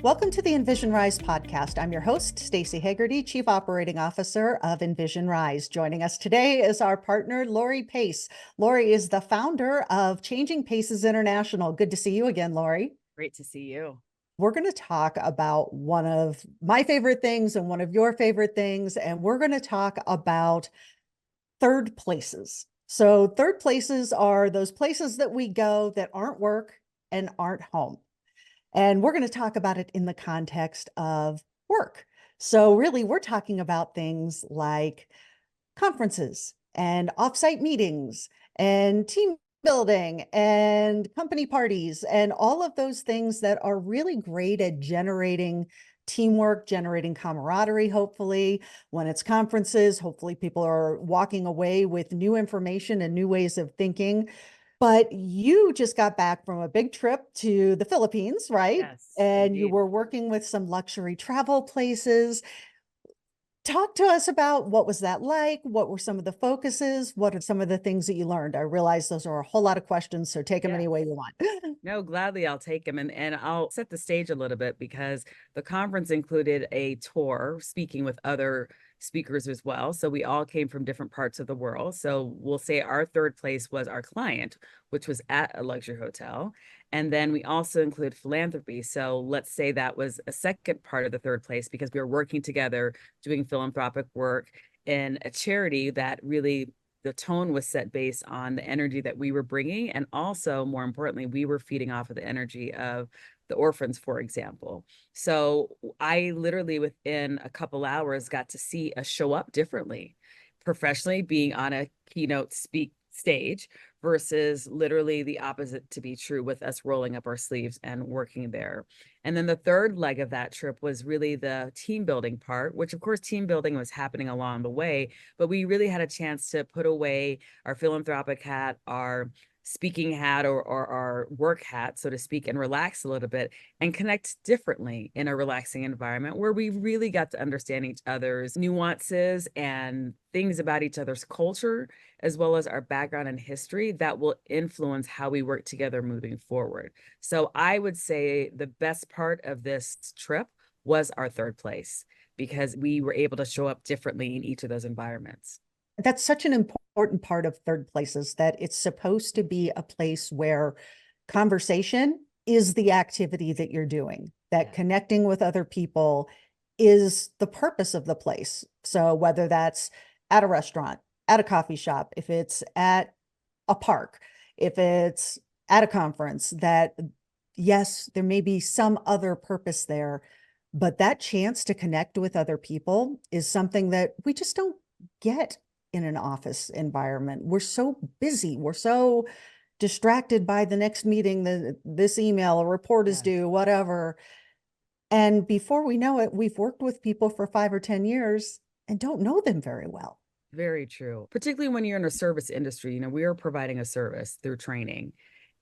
Welcome to the Envision RISE podcast. I'm your host, Staci Hagerty, Chief Operating Officer of Envision RISE. Joining us today is our partner, Lori Pace. Lori is the founder of Changing Paces International. Good to see you again, Lori. Great to see you. We're going to talk about one of my favorite things and one of your favorite things, and we're going to talk about third places. So third places are those places that we go that aren't work and aren't home. And we're going to talk about it in the context of work. So really, we're talking about things like conferences and offsite meetings and team building and company parties and all of those things that are really great at generating teamwork, generating camaraderie, hopefully. When it's conferences, hopefully people are walking away with new information and new ways of thinking. But you just got back from a big trip to the Philippines, right? Yes, And you indeed. were working with some luxury travel places. Talk to us about what was that like? What were some of the focuses? What are some of the things that you learned? I realize those are a whole lot of questions, so take them any Yes. way you want. No, gladly I'll take them. And I'll set the stage a little bit because the conference included a tour speaking with other speakers as well. So we all came from different parts of the world. So we'll say our third place was our client, which was at a luxury hotel. And then we also include philanthropy. So let's say that was a second part of the third place because we were working together doing philanthropic work in a charity that really the tone was set based on the energy that we were bringing. And also, more importantly, we were feeding off of the energy of the orphans, for example. So I literally, within a couple hours, got to see us show up differently, professionally being on a keynote speak stage versus literally the opposite to be true with us rolling up our sleeves and working there. And then the third leg of that trip was really the team building part, which of course team building was happening along the way, but we really had a chance to put away our philanthropic hat, our speaking hat or our work hat, so to speak, and relax a little bit and connect differently in a relaxing environment where we really got to understand each other's nuances and things about each other's culture, as well as our background and history that will influence how we work together moving forward. So I would say the best part of this trip was our third place because we were able to show up differently in each of those environments. That's such an important part of third places, that it's supposed to be a place where conversation is the activity that you're doing, that Yeah. connecting with other people is the purpose of the place. So whether that's at a restaurant, at a coffee shop, if it's at a park, if it's at a conference, that yes, there may be some other purpose there, but that chance to connect with other people is something that we just don't get in an office environment. We're so busy. We're so distracted by the next meeting, this email, a report is Yes. due, whatever. And before we know it, we've worked with people for 5 or 10 years and don't know them very well. Very true. Particularly when you're in a service industry, we are providing a service through training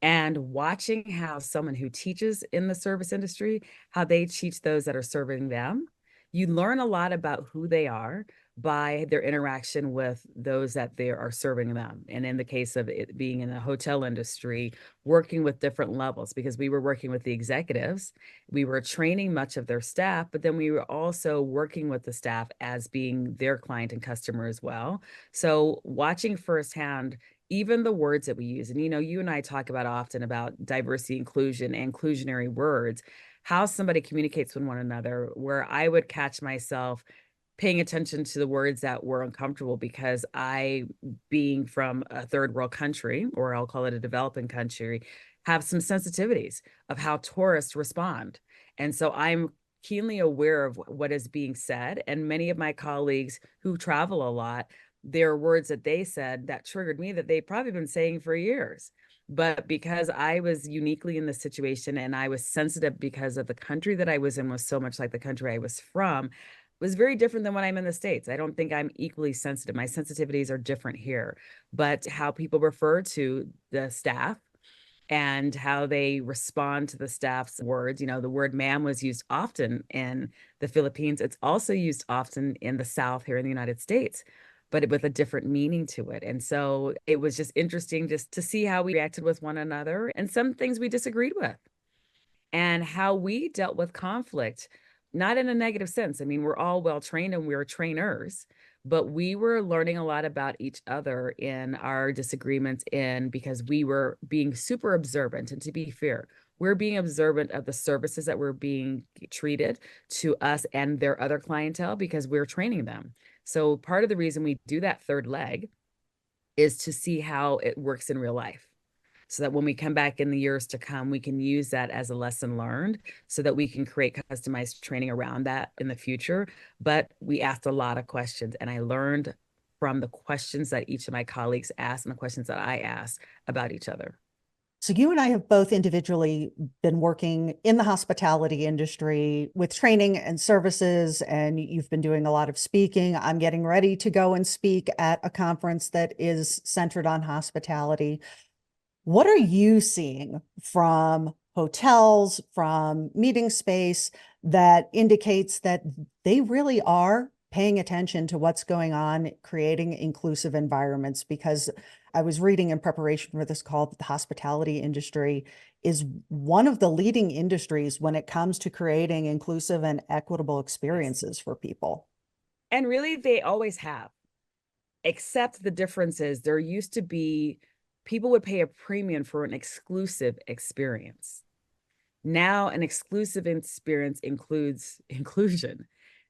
and watching how someone who teaches in the service industry, how they teach those that are serving them. You learn a lot about who they are by their interaction with those that they are serving them. And in the case of it being in the hotel industry, working with different levels, because we were working with the executives, we were training much of their staff, but then we were also working with the staff as being their client and customer as well. So watching firsthand even the words that we use, and you and I talk about often about diversity, inclusion, and inclusionary words, how somebody communicates with one another, where I would catch myself paying attention to the words that were uncomfortable because I, being from a third world country, or I'll call it a developing country, have some sensitivities of how tourists respond. And so I'm keenly aware of what is being said. And many of my colleagues who travel a lot, there are words that they said that triggered me that they've probably been saying for years. But because I was uniquely in this situation and I was sensitive because of the country that I was in was so much like the country I was from, was very different than when I'm in the States. I don't think I'm equally sensitive. My sensitivities are different here, but how people refer to the staff and how they respond to the staff's words. The word ma'am was used often in the Philippines. It's also used often in the South here in the United States, but with a different meaning to it. And so it was just interesting just to see how we reacted with one another and some things we disagreed with. and how we dealt with conflict, not in a negative sense. I mean, we're all well trained and we're trainers, but we were learning a lot about each other in our disagreements in because we were being super observant. And to be fair, we're being observant of the services that were being treated to us and their other clientele because we're training them. So part of the reason we do that third leg is to see how it works in real life, so that when we come back in the years to come, we can use that as a lesson learned so that we can create customized training around that in the future. But we asked a lot of questions, and I learned from the questions that each of my colleagues asked and the questions that I asked about each other. So you and I have both individually been working in the hospitality industry with training and services, and you've been doing a lot of speaking. I'm getting ready to go and speak at a conference that is centered on hospitality. What are you seeing from hotels, from meeting space that indicates that they really are paying attention to what's going on, creating inclusive environments? Because I was reading in preparation for this call that the hospitality industry is one of the leading industries when it comes to creating inclusive and equitable Yes. experiences for people. And really, they always have, except the difference is there used to be people would pay a premium for an exclusive experience. Now an exclusive experience includes inclusion.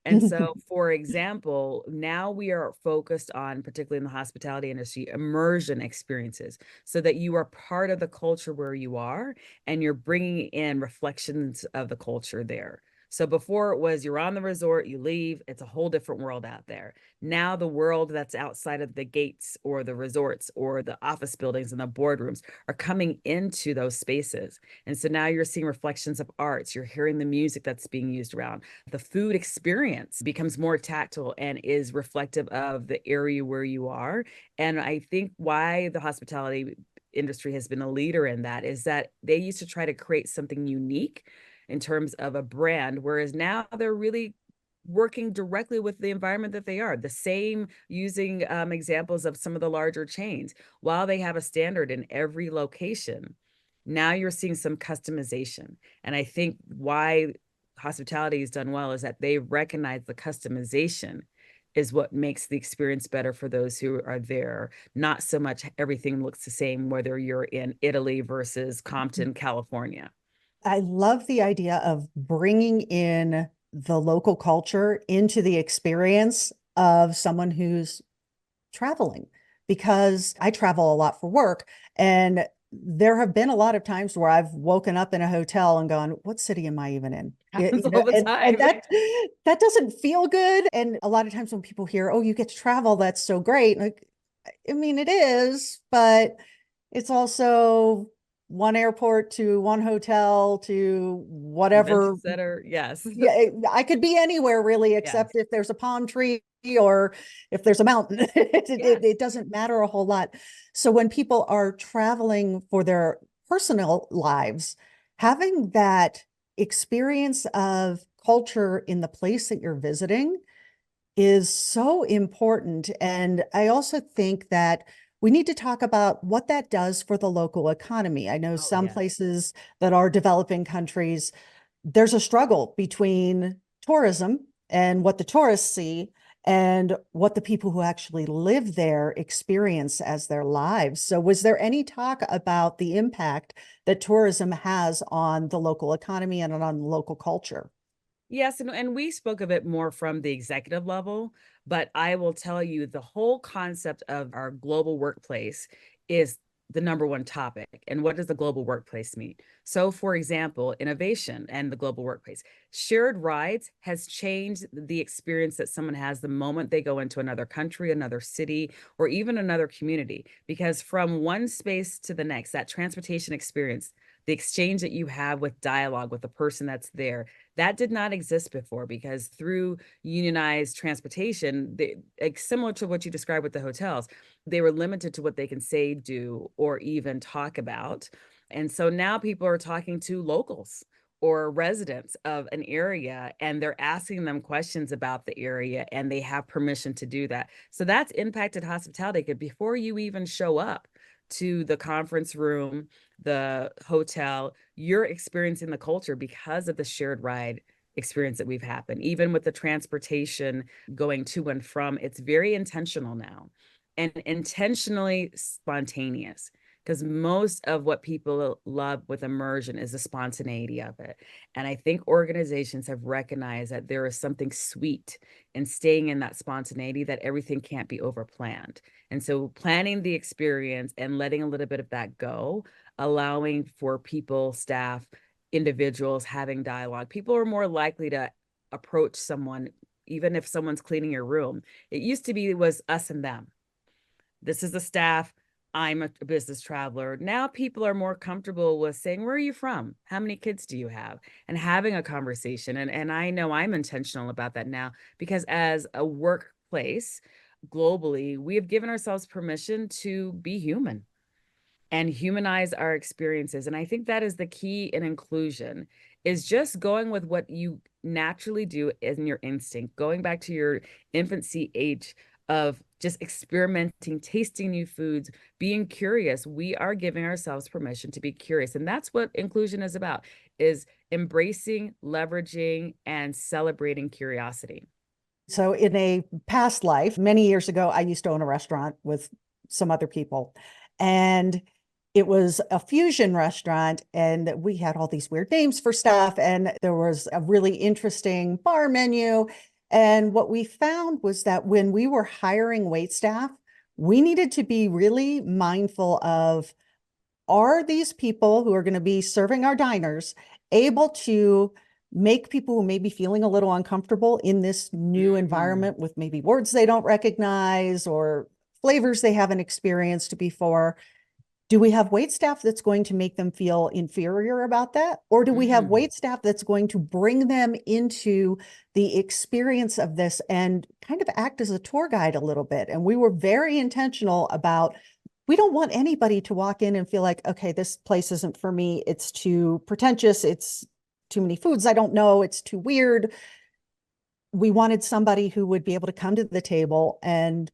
And so, for example, now we are focused on, particularly in the hospitality industry, immersion experiences so that you are part of the culture where you are and you're bringing in reflections of the culture there. So before it was you're on the resort, you leave, it's a whole different world out there. Now the world that's outside of the gates or the resorts or the office buildings and the boardrooms are coming into those spaces. And so now you're seeing reflections of arts, you're hearing the music that's being used around. The food experience becomes more tactile and is reflective of the area where you are. And I think why the hospitality industry has been a leader in that is that they used to try to create something unique in terms of a brand, whereas now they're really working directly with the environment that they are. The same using examples of some of the larger chains. While they have a standard in every location, now you're seeing some customization. And I think why hospitality is done well is that they recognize the customization is what makes the experience better for those who are there. Not so much everything looks the same, whether you're in Italy versus Compton, California. I love the idea of bringing in the local culture into the experience of someone who's traveling, because I travel a lot for work. And there have been a lot of times where I've woken up in a hotel and gone, what city am I even in? Happens all the And time. that doesn't feel good. And a lot of times when people hear, oh, you get to travel, that's so great. Like, I mean, it is, but it's also one airport to one hotel to whatever. Convention center, yes. Yeah, I could be anywhere really, Yes. except if there's a palm tree or if there's a mountain. Yes. It doesn't matter a whole lot. So when people are traveling for their personal lives, having that experience of culture in the place that you're visiting is so important. And I also think that we need to talk about what that does for the local economy. I know Oh, some yes. places that are developing countries, there's a struggle between tourism and what the tourists see and what the people who actually live there experience as their lives. So was there any talk about the impact that tourism has on the local economy and on local culture? Yes, and we spoke of it more from the executive level, but I will tell you the whole concept of our global workplace is the number one topic. And what does the global workplace mean? So, for example, innovation and the global workplace. Shared rides has changed the experience that someone has the moment they go into another country, another city, or even another community. Because from one space to the next, that transportation experience, the exchange that you have with dialogue with the person that's there, that did not exist before because through unionized transportation, like similar to what you described with the hotels, they were limited to what they can say, do, or even talk about. And so now people are talking to locals or residents of an area and they're asking them questions about the area and they have permission to do that. So that's impacted hospitality because before you even show up, to the conference room, the hotel, you're experiencing the culture because of the shared ride experience that we've happened. Even with the transportation going to and from, it's very intentional now and intentionally spontaneous, because most of what people love with immersion is the spontaneity of it. And I think organizations have recognized that there is something sweet in staying in that spontaneity, that everything can't be overplanned. And so planning the experience and letting a little bit of that go, allowing for people, staff, individuals having dialogue. People are more likely to approach someone, even if someone's cleaning your room. It used to be, it was us and them. This is the staff. I'm a business traveler. Now people are more comfortable with saying, where are you from? How many kids do you have? And having a conversation. And I know I'm intentional about that now, because as a workplace globally, we have given ourselves permission to be human and humanize our experiences. And I think that is the key in inclusion, is just going with what you naturally do in your instinct, going back to your infancy age of just experimenting, tasting new foods, being curious. We are giving ourselves permission to be curious. And that's what inclusion is about, is embracing, leveraging, and celebrating curiosity. So in a past life, many years ago, I used to own a restaurant with some other people. And it was a fusion restaurant, and we had all these weird names for stuff. And there was a really interesting bar menu. And what we found was that when we were hiring wait staff, we needed to be really mindful of, are these people who are going to be serving our diners able to make people who may be feeling a little uncomfortable in this new environment with maybe words they don't recognize or flavors they haven't experienced before? Do we have wait staff that's going to make them feel inferior about that? Or do we have wait staff that's going to bring them into the experience of this and kind of act as a tour guide a little bit? And we were very intentional about, we don't want anybody to walk in and feel like, okay, this place isn't for me. It's too pretentious. It's too many foods I don't know. It's too weird. We wanted somebody who would be able to come to the table and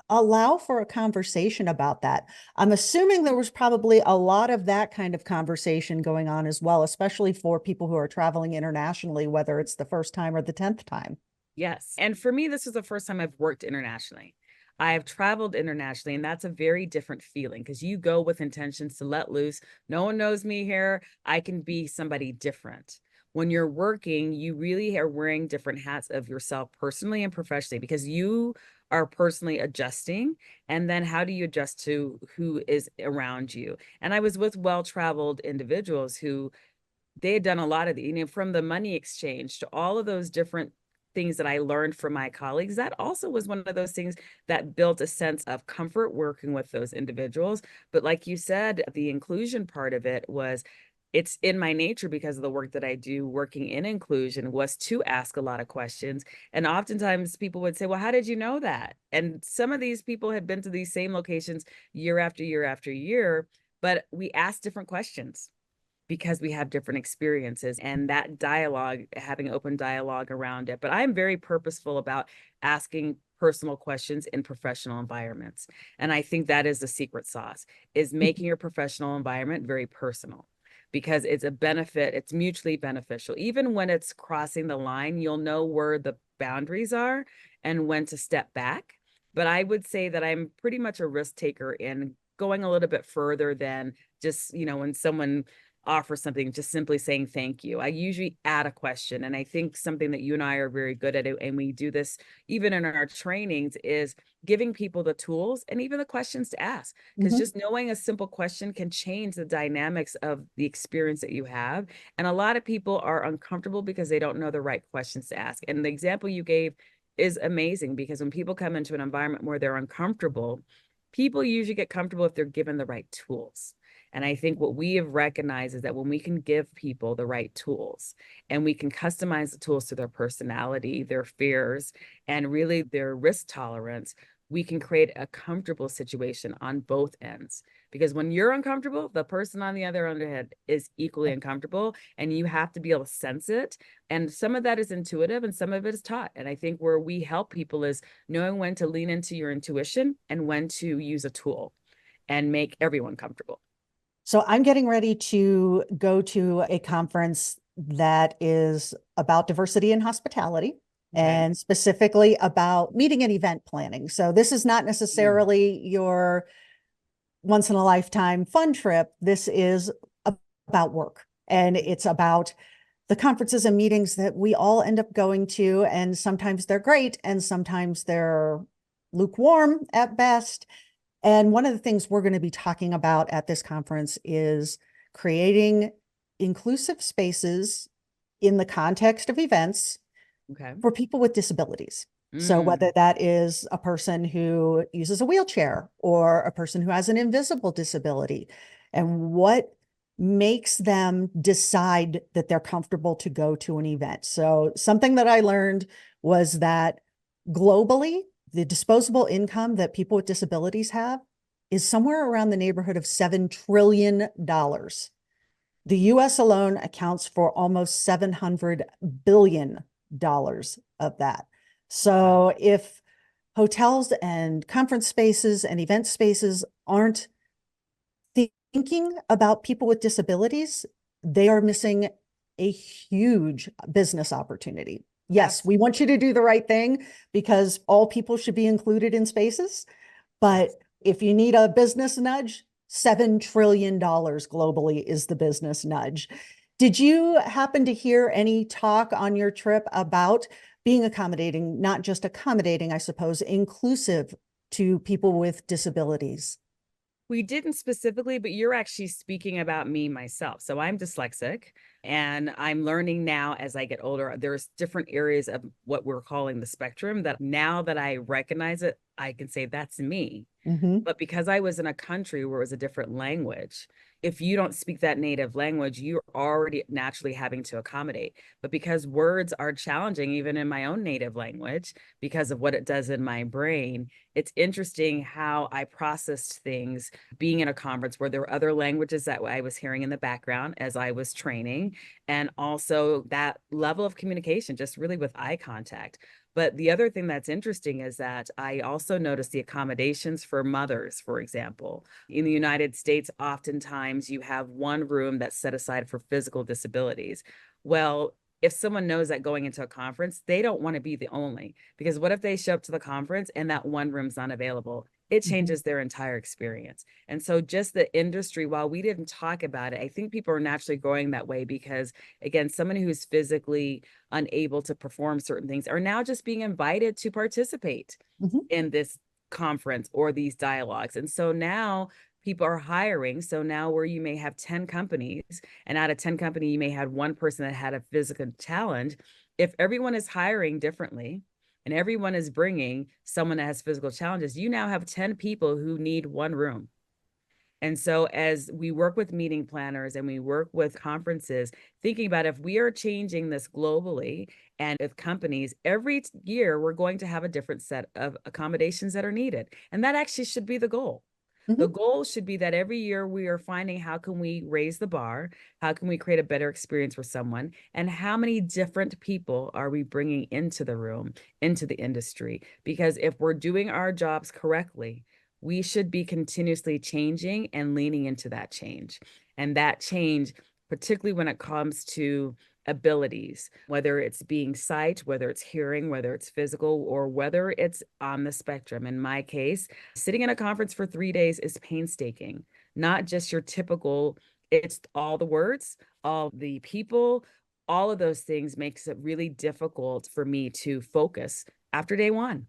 allow for a conversation about that. I'm assuming there was probably a lot of that kind of conversation going on as well, especially for people who are traveling internationally, whether it's the first time or the 10th time. Yes. And for me, this is the first time I've worked internationally. I have traveled internationally, and that's a very different feeling, because you go with intentions to let loose. No one knows me here. I can be somebody different. When you're working, you really are wearing different hats of yourself personally and professionally, because you are personally adjusting. And then how do you adjust to who is around you? And I was with well-traveled individuals who, they had done a lot of the, from the money exchange to all of those different things that I learned from my colleagues. That also was one of those things that built a sense of comfort working with those individuals. But like you said, the inclusion part of it was, it's in my nature, because of the work that I do working in inclusion, was to ask a lot of questions. And oftentimes people would say, well, how did you know that? And some of these people had been to these same locations year after year after year, but we asked different questions because we have different experiences, and that dialogue, having open dialogue around it. But I'm very purposeful about asking personal questions in professional environments. And I think that is the secret sauce, is making your professional environment very personal, because it's a benefit, it's mutually beneficial. Even when it's crossing the line, you'll know where the boundaries are and when to step back. But I would say that I'm pretty much a risk taker in going a little bit further than just, when someone offer something, just simply saying thank you. I usually add a question. And I think something that you and I are very good at, and we do this even in our trainings, is giving people the tools and even the questions to ask. Because just knowing a simple question can change the dynamics of the experience that you have. And a lot of people are uncomfortable because they don't know the right questions to ask. And the example you gave is amazing, because when people come into an environment where they're uncomfortable, people usually get comfortable if they're given the right tools. And I think what we have recognized is that when we can give people the right tools, and we can customize the tools to their personality, their fears, and really their risk tolerance, we can create a comfortable situation on both ends. Because when you're uncomfortable, the person on the other end is equally uncomfortable, and you have to be able to sense it. And some of that is intuitive and some of it is taught. And I think where we help people is knowing when to lean into your intuition and when to use a tool. and make everyone comfortable. So I'm getting ready to go to a conference that is about diversity in hospitality Okay. and specifically about meeting and event planning. So this is not Mm. necessarily your once in a lifetime fun trip. This is about work, and it's about the conferences and meetings that we all end up going to. And sometimes they're great and sometimes they're lukewarm at best. And one of the things we're going to be talking about at this conference is creating inclusive spaces in the context of events Okay. for people with disabilities. So Mm. whether that is a person who uses a wheelchair or a person who has an invisible disability, and what makes them decide that they're comfortable to go to an event. So something that I learned was that globally, the disposable income that people with disabilities have is somewhere around the neighborhood of $7 trillion. The US alone accounts for almost $700 billion of that. Wow. So if hotels and conference spaces and event spaces aren't thinking about people with disabilities, they are missing a huge business opportunity. Yes, we want you to do the right thing because all people should be included in spaces. Yes. But if you need a business nudge, $7 trillion globally is the business nudge. Did you happen to hear any talk on your trip about being accommodating, not just accommodating, I suppose, inclusive to people with disabilities? We didn't specifically, but you're actually speaking about me myself. So I'm dyslexic and I'm learning now as I get older. There's different areas of what we're calling the spectrum that now that I recognize it, I can say that's me. Mm-hmm. But because I was in a country where it was a different language, if you don't speak that native language, you're already naturally having to accommodate. But because words are challenging, even in my own native language, because of what it does in my brain, it's interesting how I processed things being in a conference where there were other languages that I was hearing in the background as I was training, and also that level of communication, just really with eye contact. But the other thing that's interesting is that I also noticed the accommodations for mothers, for example. In the United States, oftentimes you have one room that's set aside for physical disabilities. Well, if someone knows that going into a conference, they don't want to be the only, because what if they show up to the conference and that one room's not available? It Mm-hmm. changes their entire experience. And so, just the industry, while we didn't talk about it, I think people are naturally going that way because, again, someone who's physically unable to perform certain things are now just being invited to participate Mm-hmm. in this conference or these dialogues. And so now people are hiring. So now where you may have 10 companies, and out of 10 companies, you may have one person that had a physical challenge. If everyone is hiring differently and everyone is bringing someone that has physical challenges, you now have 10 people who need one room. And so, as we work with meeting planners and we work with conferences, thinking about if we are changing this globally and with companies, every year we're going to have a different set of accommodations that are needed. And that actually should be the goal. The Mm-hmm. goal should be that every year we are finding how can we raise the bar? How can we create a better experience for someone? And how many different people are we bringing into the room, into the industry? Because if we're doing our jobs correctly, we should be continuously changing and leaning into that change. And that change, particularly when it comes to abilities, whether it's being sight, whether it's hearing, whether it's physical, or whether it's on the spectrum. In my case, sitting in a conference for 3 days is painstaking, not just your typical, it's all the words, all the people, all of those things makes it really difficult for me to focus after day one.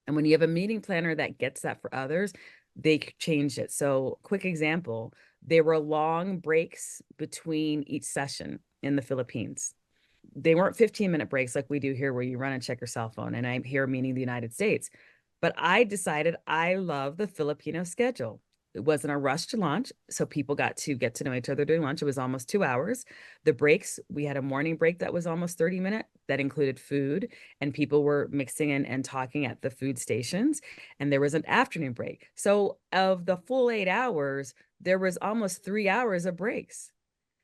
And when you have a meeting planner that gets that for others, they change it. So, quick example, there were long breaks between each session in the Philippines. They weren't 15-minute breaks like we do here, where you run and check your cell phone. And I'm here meaning the United States. But I decided I love the Filipino schedule. It wasn't a rush to lunch. So people got to get to know each other during lunch. It was almost 2 hours. The breaks, we had a morning break that was almost 30 minutes that included food, and people were mixing in and talking at the food stations. And there was an afternoon break. So of the full 8 hours, there was almost 3 hours of breaks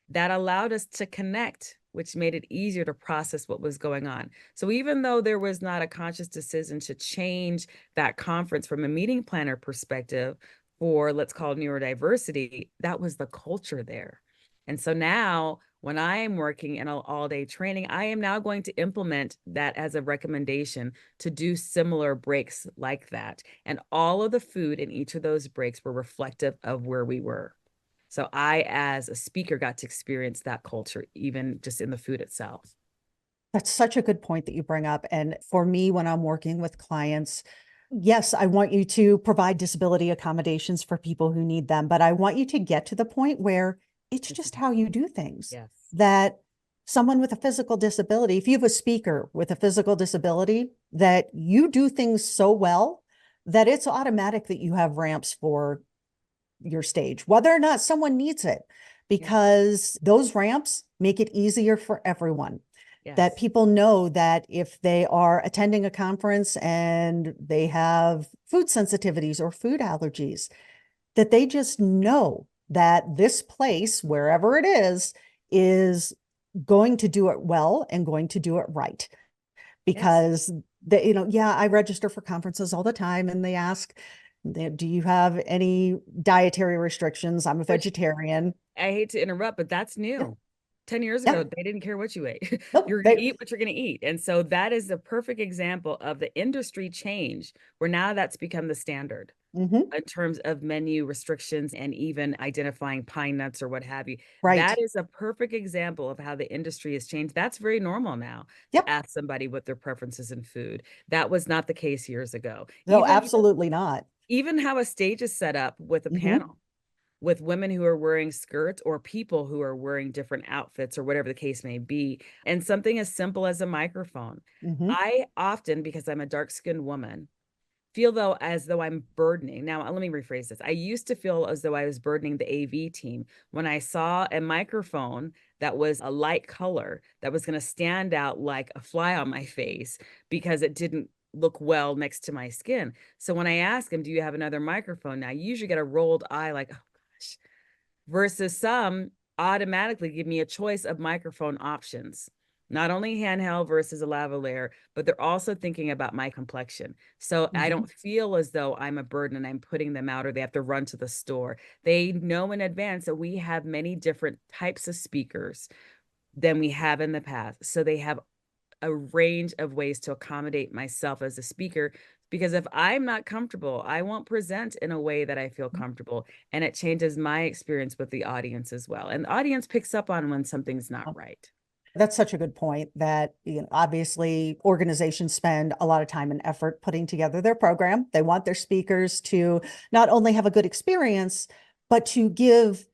that allowed us to connect, which made it easier to process what was going on. So even though there was not a conscious decision to change that conference from a meeting planner perspective, for, let's call it neurodiversity, that was the culture there. And so now when I am working in an all-day training, I am now going to implement that as a recommendation to do similar breaks like that. And all of the food in each of those breaks were reflective of where we were. So I, as a speaker, got to experience that culture, even just in the food itself. That's such a good point that you bring up. And for me, when I'm working with clients, yes, I want you to provide disability accommodations for people who need them, but I want you to get to the point where it's just how you do things. Yes. That someone with a physical disability, if you have a speaker with a physical disability, that you do things so well that it's automatic that you have ramps for your stage, whether or not someone needs it, because those ramps make it easier for everyone. That Yes. people know that if they are attending a conference and they have food sensitivities or food allergies, that they just know that this place, wherever it is going to do it well and going to do it right. Yes. Because they, yeah, I register for conferences all the time and they ask, do you have any dietary restrictions? I'm a Which vegetarian. I hate to interrupt, but that's Yeah, new. 10 years yeah. ago, they didn't care what you ate. Nope. You're going to eat what you're going to eat. And so that is the perfect example of the industry change where now that's become the standard Mhm. in terms of menu restrictions and even identifying pine nuts or what have you. Right. That is a perfect example of how the industry has changed. That's very normal now to Yep. ask somebody what their preferences in food. That was not the case years ago. No, absolutely not. Even how a stage is set up with a Mhm. panel with women who are wearing skirts or people who are wearing different outfits or whatever the case may be. And something as simple as a microphone. Mhm. I often, because I'm a dark skinned woman, feel though as though I'm burdening. Now, let me rephrase this. I used to feel as though I was burdening the AV team when I saw a microphone that was a light color that was going to stand out like a fly on my face because it didn't look well next to my skin. So when I ask him, do you have another microphone? Now, I usually get a rolled eye like, oh gosh, versus some automatically give me a choice of microphone options. Not only handheld versus a lavalier, but they're also thinking about my complexion. So I Mhm. don't feel as though I'm a burden and I'm putting them out or they have to run to the store. They know in advance that we have many different types of speakers than we have in the past. So they have a range of ways to accommodate myself as a speaker because if I'm not comfortable, I won't present in a way that I feel comfortable. And it changes my experience with the audience as well. And the audience picks up on when something's not right. That's such a good point that, obviously organizations spend a lot of time and effort putting together their program. They want their speakers to not only have a good experience, but to give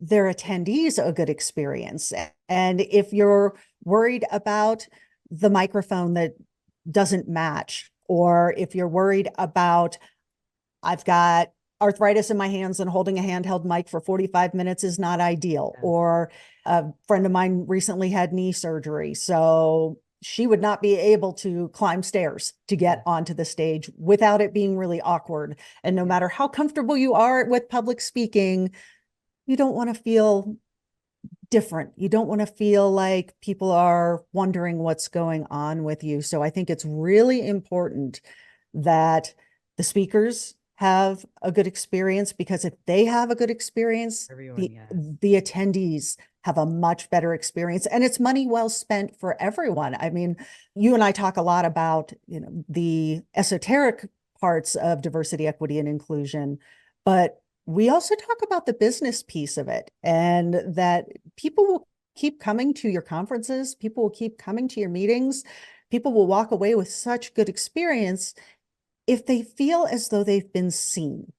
their attendees a good experience. And if you're worried about the microphone that doesn't match, or if you're worried about, I've got arthritis in my hands and holding a handheld mic for 45 minutes is not ideal. Yes. Or a friend of mine recently had knee surgery. So she would not be able to climb stairs to get onto the stage without it being really awkward. And no matter how comfortable you are with public speaking, you don't want to feel different. You don't want to feel like people are wondering what's going on with you. So I think it's really important that the speakers have a good experience, because if they have a good experience, Everyone, the yes. the attendees have a much better experience, and it's money well spent for everyone. I mean, you and I talk a lot about, the esoteric parts of diversity, equity, and inclusion, but we also talk about the business piece of it, and that people will keep coming to your conferences, people will keep coming to your meetings, people will walk away with such good experience if they feel as though they've been seen.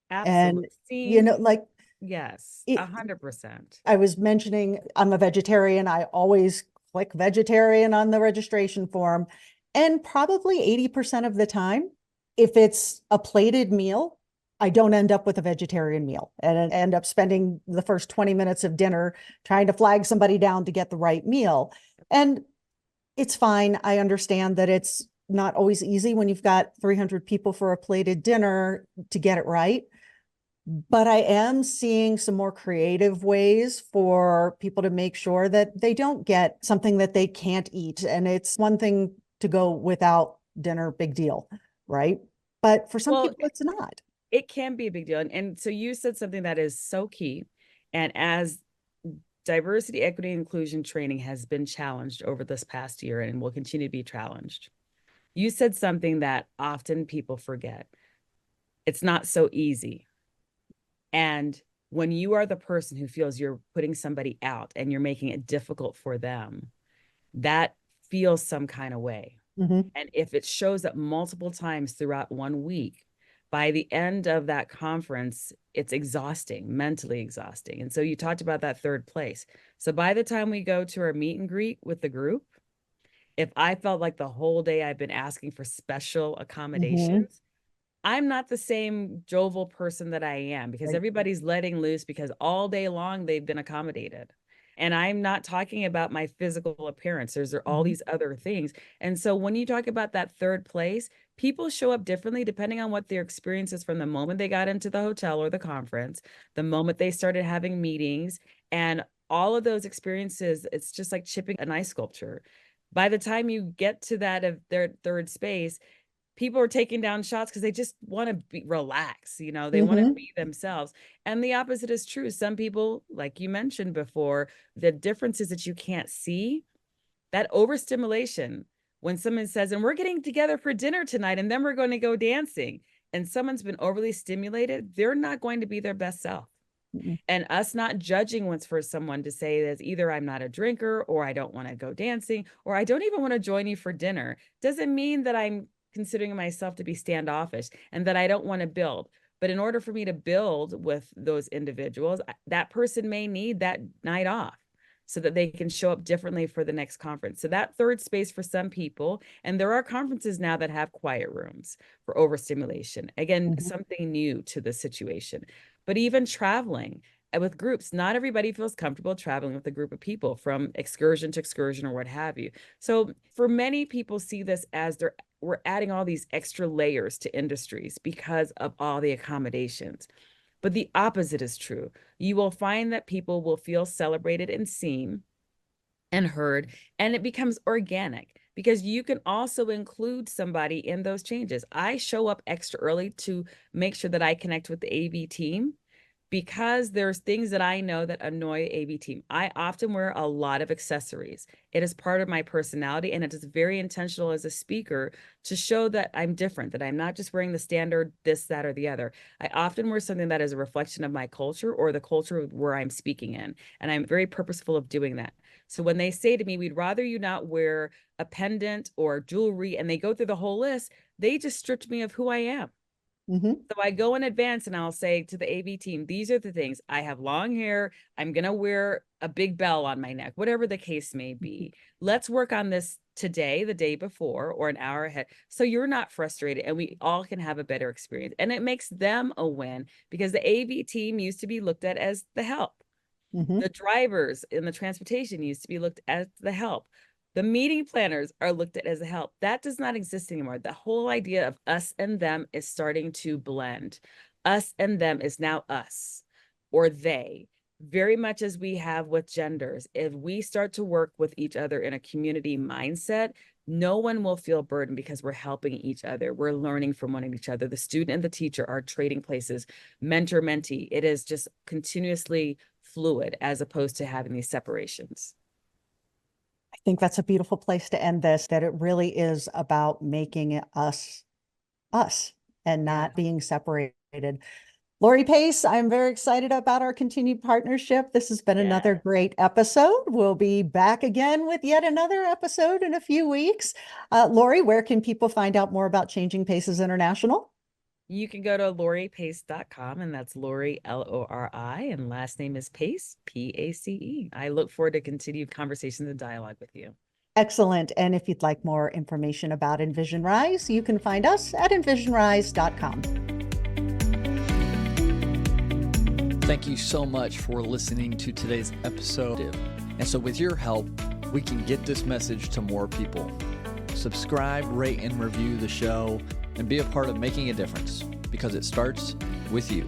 And, Absolutely. Seen, like yes, it, 100%. I was mentioning I'm a vegetarian. I always click vegetarian on the registration form. And probably 80% of the time, if it's a plated meal, I don't end up with a vegetarian meal and I end up spending the first 20 minutes of dinner trying to flag somebody down to get the right meal. And it's fine. I understand that it's not always easy when you've got 300 people for a plated dinner to get it right. But I am seeing some more creative ways for people to make sure that they don't get something that they can't eat. And it's one thing to go without dinner, big deal, right? But for some Well, people, it's not. It can be a big deal. And so you said something that is so key. And as diversity, equity, and inclusion training has been challenged over this past year and will continue to be challenged, you said something that often people forget. It's not so easy. And when you are the person who feels you're putting somebody out and you're making it difficult for them, that feels some kind of way. Mm-hmm. And if it shows up multiple times throughout 1 week, by the end of that conference, it's exhausting, mentally exhausting. And so you talked about that third place. So by the time we go to our meet and greet with the group, if I felt like the whole day I've been asking for special accommodations, I'm not the same jovial person that I am, because Right. everybody's letting loose because all day long they've been accommodated. And I'm not talking about my physical appearance. There's all these other things. And so when you talk about that third place, people show up differently depending on what their experience is from the moment they got into the hotel or the conference, the moment they started having meetings, and all of those experiences. It's just like chipping an ice sculpture. By the time you get to that of their third space, people are taking down shots because they just want to be relax, they want to be themselves. And the opposite is true. Some people, like you mentioned before, the difference is that you can't see that overstimulation. When someone says, and we're getting together for dinner tonight, and then we're going to go dancing, and someone's been overly stimulated, they're not going to be their best self. And us not judging what's for someone to say that either I'm not a drinker, or I don't want to go dancing, or I don't even want to join you for dinner, doesn't mean that I'm considering myself to be standoffish and that I don't want to build. But in order for me to build with those individuals, that person may need that night off so that they can show up differently for the next conference. So that third space for some people, and there are conferences now that have quiet rooms for overstimulation. Again, something new to the situation. But even traveling with groups, not everybody feels comfortable traveling with a group of people from excursion to excursion or what have you. So for many people see this as we're adding all these extra layers to industries because of all the accommodations. But the opposite is true. You will find that people will feel celebrated and seen and heard, and it becomes organic because you can also include somebody in those changes. I show up extra early to make sure that I connect with the AV team, because there's things that I know that annoy AV team. I often wear a lot of accessories. It is part of my personality, and it is very intentional as a speaker to show that I'm different, that I'm not just wearing the standard this, that, or the other. I often wear something that is a reflection of my culture or the culture where I'm speaking in, and I'm very purposeful of doing that. So when they say to me, we'd rather you not wear a pendant or jewelry, and they go through the whole list, they just stripped me of who I am. So I go in advance and I'll say to the AV team, these are the things. I have long hair. I'm going to wear a big bell on my neck, whatever the case may be. Let's work on this today, the day before, or an hour ahead, so you're not frustrated and we all can have a better experience. And it makes them a win, because the AV team used to be looked at as the help. The drivers in the transportation used to be looked at as the help. The meeting planners are looked at as a help. That does not exist anymore. The whole idea of us and them is starting to blend. Us and them is now us or they, very much as we have with genders. If we start to work with each other in a community mindset, no one will feel burdened because we're helping each other. We're learning from one each other. The student and the teacher are trading places, mentor, mentee. It is just continuously fluid as opposed to having these separations. I think that's a beautiful place to end this, that it really is about making it us and not being separated. Lori Pace, I'm very excited about our continued partnership. This has been another great episode. We'll be back again with yet another episode in a few weeks. Lori, where can people find out more about Changing Paces International? You can go to loripace.com, and that's Lori, Lori, and last name is Pace, Pace. I look forward to continued conversations and dialogue with you. Excellent. And if you'd like more information about Envision RISE, you can find us at envisionrise.com. Thank you so much for listening to today's episode. And so with your help, we can get this message to more people. Subscribe, rate, and review the show, and be a part of making a difference, because it starts with you.